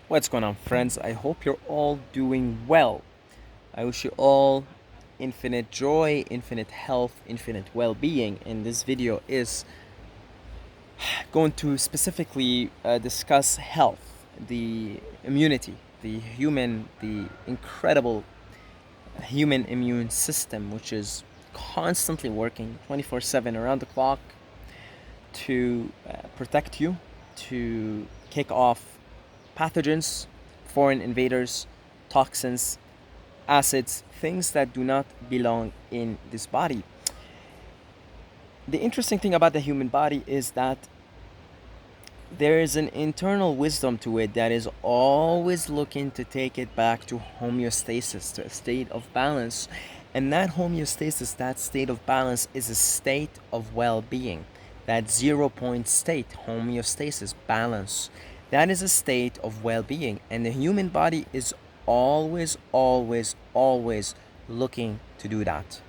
What's going on, friends? I hope you're all doing well. I wish you all infinite joy, infinite health, infinite well being. And this video is going to specifically discuss health, the immunity, the incredible human immune system, which is constantly working 24/7 around the clock to protect you, to kick off pathogens, foreign invaders, toxins, acids, things that do not belong in this body. The interesting thing about the human body is that there is an internal wisdom to it that is always looking to take it back to homeostasis, to a state of balance. And that homeostasis, that state of balance, is a state of well being. That 0 point state, homeostasis, balance, that is a state of well being. And the human body is always, always, always looking to do that.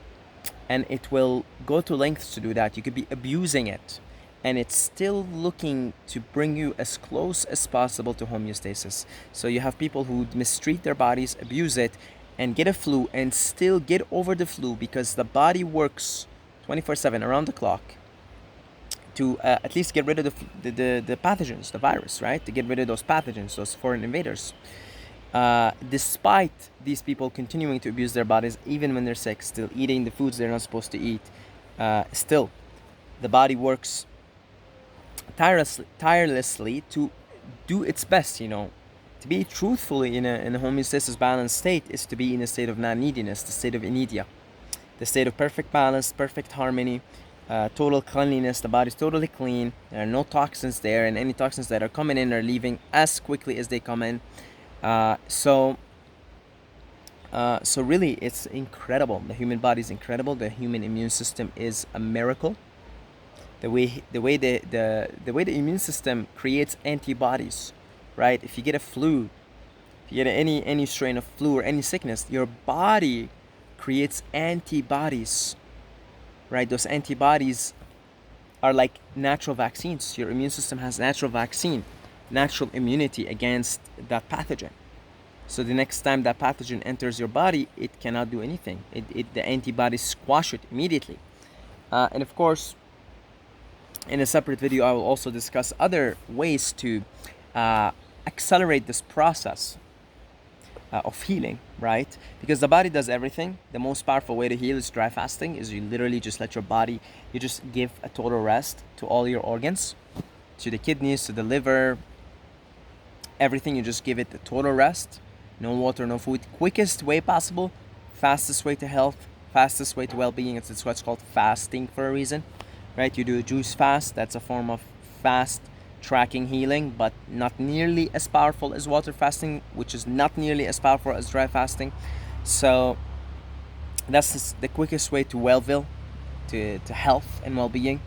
And it will go to lengths to do that. You could be abusing it, and it's still looking to bring you as close as possible to homeostasis. So you have people who mistreat their bodies, abuse it, and get a flu and still get over the flu because the body works 24/7 around the clock to at least get rid of the pathogens, the virus, right? To get rid of those pathogens, those foreign invaders. Despite these people continuing to abuse their bodies, even when they're sick, still eating the foods they're not supposed to eat, still the body works tirelessly to do its best. To be truthfully in a homeostasis balanced state is to be in a state of non-neediness, the state of inidia, the state of perfect balance, perfect harmony, total cleanliness. The body's totally clean. There are no toxins there, and any toxins that are coming in are leaving as quickly as they come in. So really, it's incredible. The human body is incredible. The human immune system is a miracle. The way the immune system creates antibodies, right? If you get a flu, if you get any strain of flu or any sickness, your body creates antibodies, right? Those antibodies are like natural vaccines. Your immune system has natural vaccine, natural immunity against that pathogen. So the next time that pathogen enters your body, it cannot do anything. The antibodies squash it immediately. And of course, in a separate video, I will also discuss other ways to accelerate this process of healing, right? Because the body does everything. The most powerful way to heal is dry fasting. Is you literally just let your body, you just give a total rest to all your organs, to the kidneys, to the liver, everything. You just give it a total rest. No water, no food. Quickest way possible, fastest way to health, fastest way to well-being. It's what's called fasting for a reason, right? You do a juice fast. That's a form of fast tracking healing, but not nearly as powerful as water fasting, which is not nearly as powerful as dry fasting. So that's the quickest way to Wellville, to health and well-being,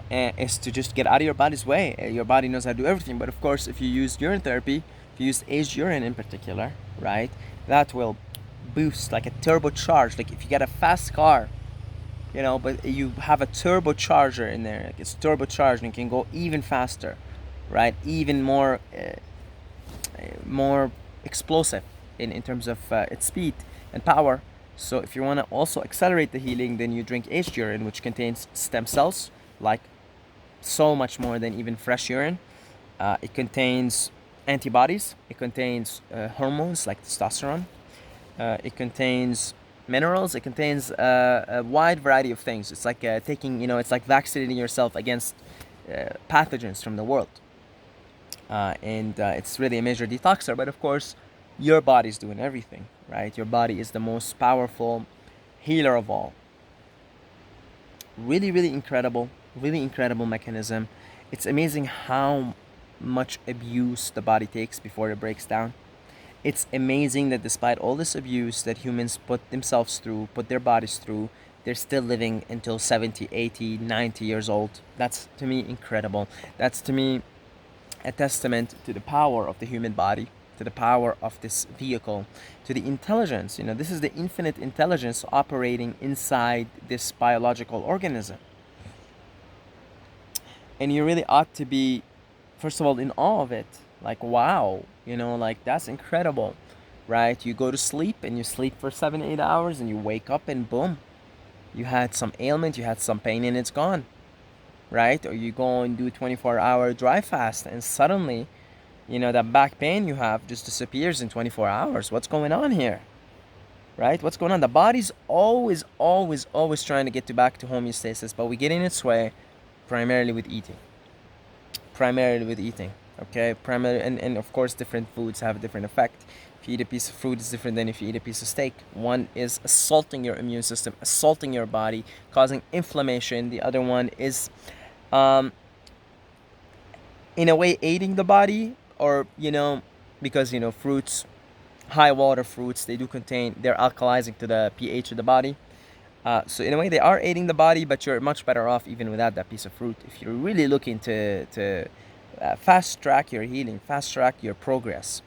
is to just get out of your body's way. Your body knows how to do everything, but of course, if you use urine therapy, if you use aged urine in particular, right, that will boost, like a turbocharge. Like if you get a fast car, but you have a turbocharger in there, like it's turbocharged and it can go even faster, right? Even more explosive in terms of its speed and power. So if you want to also accelerate the healing, then you drink aged urine, which contains stem cells, like so much more than even fresh urine. It contains antibodies. It contains hormones like testosterone. It contains minerals. It contains a wide variety of things. It's like it's like vaccinating yourself against pathogens from the world. And it's really a major detoxer. But of course, your body's doing everything, right? Your body is the most powerful healer of all. Really, really incredible mechanism. It's amazing how much abuse the body takes before it breaks down. It's amazing that despite all this abuse that humans put themselves through, put their bodies through, they're still living until 70, 80, 90 years old. That's, to me, incredible. That's, to me, a testament to the power of the human body, to the power of this vehicle, to the intelligence. This is the infinite intelligence operating inside this biological organism. And you really ought to be, first of all, in awe of it, Like, wow, like that's incredible, right? You go to sleep and you sleep for 7, 8 hours and you wake up and boom, you had some ailment, you had some pain and it's gone, right? Or you go and do 24-hour dry fast and suddenly, that back pain you have just disappears in 24 hours. What's going on here? Right? What's going on? The body's always, always, always trying to get back to homeostasis, but we get in its way primarily with eating. Primarily with eating. Okay? Primarily, and of course, different foods have a different effect. If you eat a piece of fruit, it's different than if you eat a piece of steak. One is assaulting your immune system, assaulting your body, causing inflammation. The other one is, um, in a way, aiding the body, or, because, fruits, high water fruits, they're alkalizing to the pH of the body. So in a way, they are aiding the body, but you're much better off even without that piece of fruit. If you're really looking to fast track your healing, fast track your progress,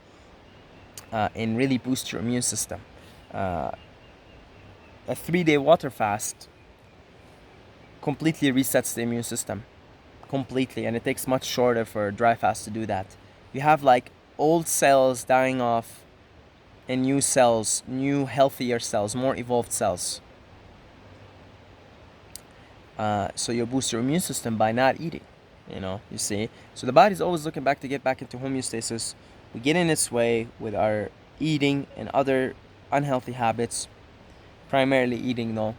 and really boost your immune system, a 3-day water fast completely resets the immune system, completely, and it takes much shorter for a dry fast to do that. You have like old cells dying off, and new cells, new healthier cells, more evolved cells. So you boost your immune system by not eating, you see. So the body's always looking back to get back into homeostasis. We get in its way with our eating and other unhealthy habits, primarily eating though.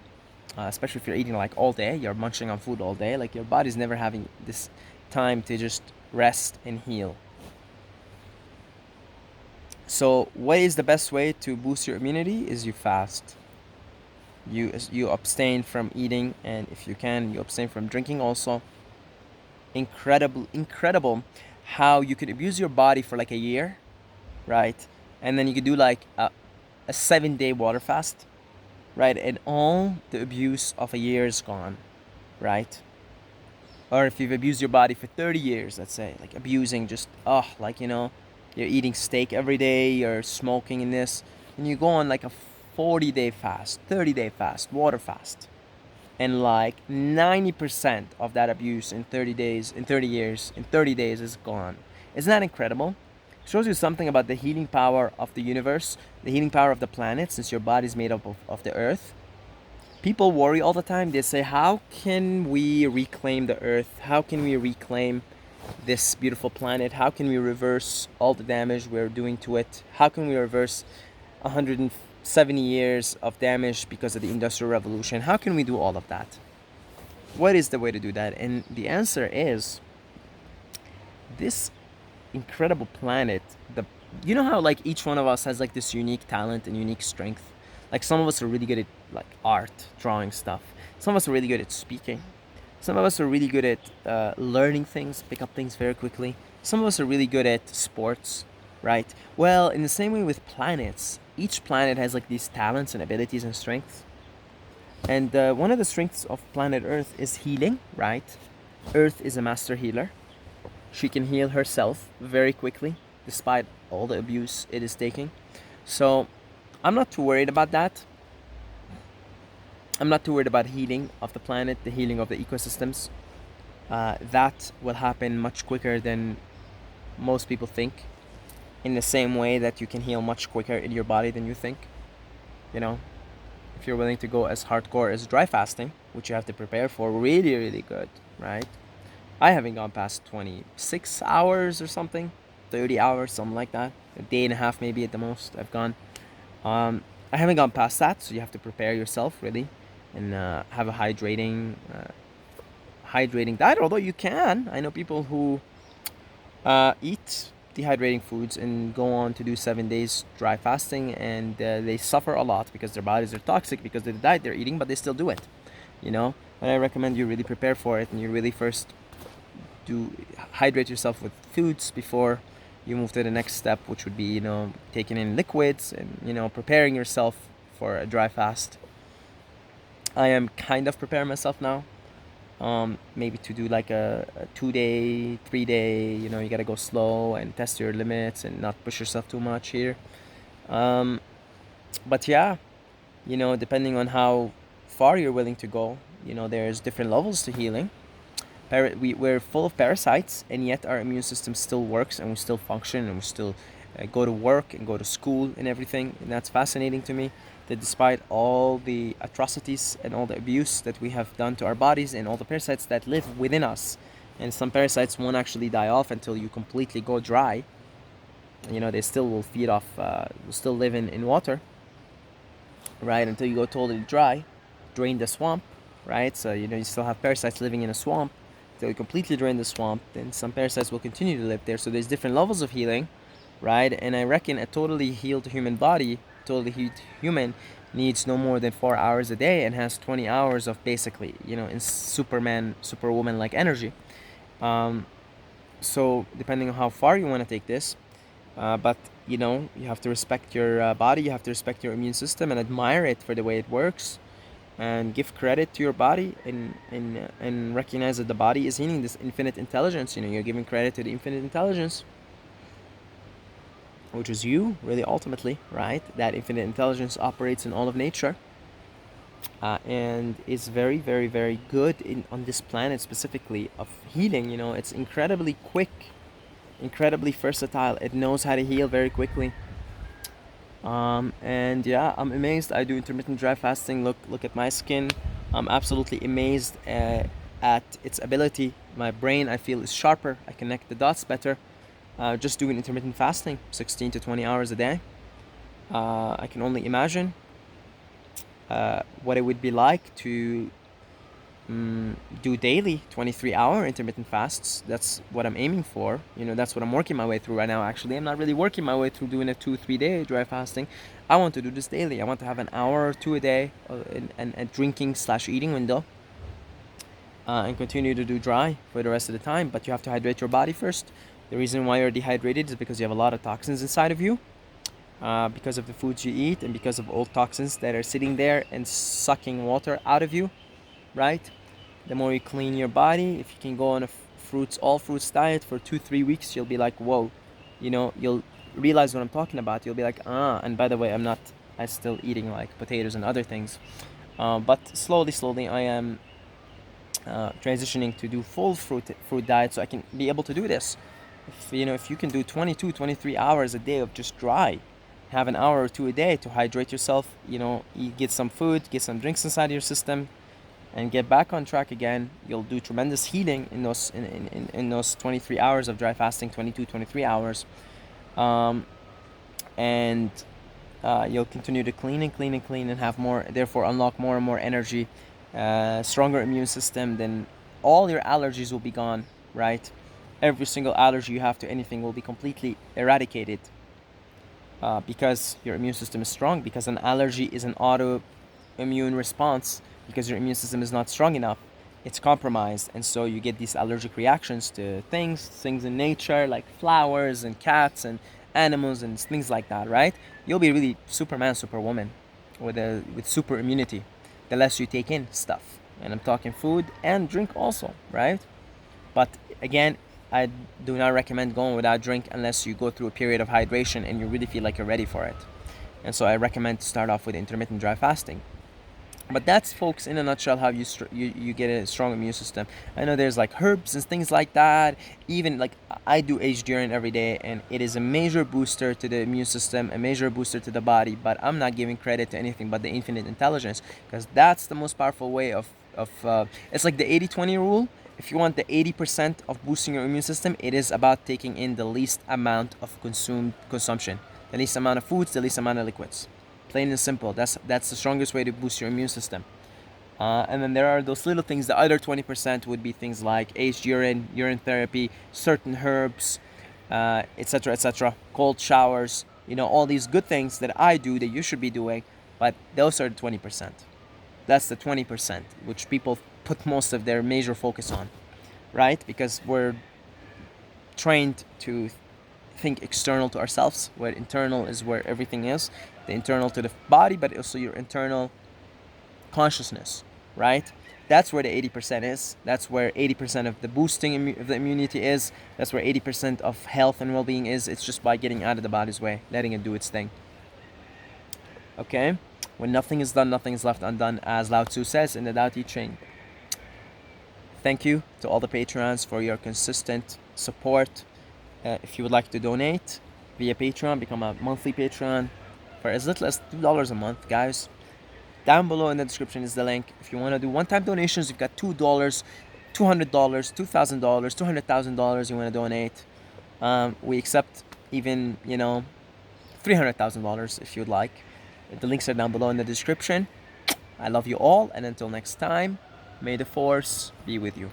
Especially if you're eating like all day, you're munching on food all day, like your body's never having this time to just rest and heal. So what is the best way to boost your immunity? Is you fast. You abstain from eating, and if you can, you abstain from drinking also. Incredible how you could abuse your body for like a year, right? And then you could do like a 7-day water fast, right? And all the abuse of a year is gone, right? Or if you've abused your body for 30 years, let's say, like abusing just, you're eating steak every day, you're smoking in this, and you go on like a 40-day fast, 30-day fast, water fast. And like 90% of that abuse in 30 days, in 30 years, in 30 days is gone. Isn't that incredible? It shows you something about the healing power of the universe, the healing power of the planet, since your body's made up of the earth. People worry all the time. They say, how can we reclaim the earth? How can we reclaim this beautiful planet? How can we reverse all the damage we're doing to it? How can we reverse 170 years of damage because of the Industrial Revolution? How can we do all of that? What is the way to do that? And the answer is this incredible planet. You know how like each one of us has like this unique talent and unique strength? Like some of us are really good at like art, drawing stuff. Some of us are really good at speaking. Some of us are really good at learning things, pick up things very quickly. Some of us are really good at sports, right? Well, in the same way with planets, each planet has like these talents and abilities and strengths. And one of the strengths of planet Earth is healing, right? Earth is a master healer. She can heal herself very quickly, despite all the abuse it is taking. So I'm not too worried about that. I'm not too worried about healing of the planet, the healing of the ecosystems. That will happen much quicker than most people think. In the same way that you can heal much quicker in your body than you think. If you're willing to go as hardcore as dry fasting, which you have to prepare for, really, really good, right? I haven't gone past 26 hours or something, 30 hours, something like that. A day and a half maybe at the most I've gone. I haven't gone past that, so you have to prepare yourself really, and have a hydrating diet. Although you can, I know people who eat dehydrating foods and go on to do 7 days dry fasting, and they suffer a lot because their bodies are toxic because of the diet they're eating, but they still do it. But I recommend you really prepare for it, and you really first do hydrate yourself with foods before you move to the next step, which would be taking in liquids and preparing yourself for a dry fast. I am kind of preparing myself now, maybe to do like a 2-day, 3-day. You gotta go slow and test your limits and not push yourself too much here. But yeah, depending on how far you're willing to go, there's different levels to healing. we're full of parasites, and yet our immune system still works, and we still function, and we still go to work and go to school and everything. And that's fascinating to me, that despite all the atrocities and all the abuse that we have done to our bodies and all the parasites that live within us, and some parasites won't actually die off until you completely go dry. They still will feed off, will still live in water, right, until you go totally dry, drain the swamp, right? So you still have parasites living in a swamp. Until you completely drain the swamp, then some parasites will continue to live there. So there's different levels of healing, right? And I reckon a totally healed human body, totally healed human, needs no more than 4 hours a day and has 20 hours of basically, in Superman, Superwoman like energy. So depending on how far you want to take this, but you have to respect your body, you have to respect your immune system and admire it for the way it works, and give credit to your body, and recognize that the body is healing this infinite intelligence. You're giving credit to the infinite intelligence, which is you, really, ultimately, right? That infinite intelligence operates in all of nature, and is very, very, very good on this planet specifically of healing. It's incredibly quick, incredibly versatile. It knows how to heal very quickly. And yeah, I'm amazed. I do intermittent dry fasting. Look at my skin. I'm absolutely amazed at its ability. My brain, I feel, is sharper. I connect the dots better. Just doing intermittent fasting, 16 to 20 hours a day. I can only imagine what it would be like to do daily 23-hour intermittent fasts. That's what I'm aiming for. That's what I'm working my way through right now. Actually, I'm not really working my way through doing a 2-3 day dry fasting. I want to do this daily. I want to have an hour or two a day in a drinking/eating window, and continue to do dry for the rest of the time. But you have to hydrate your body first. The reason why you're dehydrated is because you have a lot of toxins inside of you, because of the foods you eat, and because of old toxins that are sitting there and sucking water out of you, right? The more you clean your body, if you can go on a all fruits diet for 2-3 weeks, you'll be like, whoa, you'll realize what I'm talking about. You'll be like, and by the way, I'm still eating like potatoes and other things, but slowly I am transitioning to do full fruit diet, so I can be able to do this. If you can do 22, 23 hours a day of just dry, have an hour or two a day to hydrate yourself, get some food, get some drinks inside your system, and get back on track again, you'll do tremendous healing in those 23 hours of dry fasting, 22, 23 hours. And you'll continue to clean and have more, therefore unlock more and more energy, stronger immune system. Then all your allergies will be gone, right? Every single allergy you have to anything will be completely eradicated, because your immune system is strong, because an allergy is an autoimmune response, because your immune system is not strong enough. It's compromised, and so you get these allergic reactions to things in nature, like flowers and cats and animals and things like that, right? You'll be really Superman, Superwoman, with super immunity, the less you take in stuff. And I'm talking food and drink also, right? But again, I do not recommend going without drink unless you go through a period of hydration and you really feel like you're ready for it. And so I recommend to start off with intermittent dry fasting. But that's, folks, in a nutshell, how you get a strong immune system. I know there's like herbs and things like that. Even like I do aged urine every day, and it is a major booster to the immune system, a major booster to the body. But I'm not giving credit to anything but the infinite intelligence, because that's the most powerful way of it's like the 80-20 rule. If you want the 80% of boosting your immune system, it is about taking in the least amount of consumption, the least amount of foods, the least amount of liquids. Plain and simple. That's the strongest way to boost your immune system. And then there are those little things. The other 20% would be things like aged urine, urine therapy, certain herbs, etc., etc. Cold showers. All these good things that I do that you should be doing. But those are the 20%. That's the 20%, which people put most of their major focus on, right? Because we're trained to think external to ourselves, where internal is where everything is. The internal to the body, but also your internal consciousness, right? That's where the 80% is. That's where 80% of the boosting of the immunity is. That's where 80% of health and well-being is. It's just by getting out of the body's way, letting it do its thing. Okay? When nothing is done, nothing is left undone, as Lao Tzu says in the Tao Te Ching. Thank you to all the patrons for your consistent support. If you would like to donate via Patreon, become a monthly patron for as little as $2 a month, guys. Down below in the description is the link. If you want to do one-time donations, you've got $2, $200, $2,000, $200,000 you want to donate. We accept even, $300,000 if you'd like. The links are down below in the description. I love you all, and until next time, may the force be with you.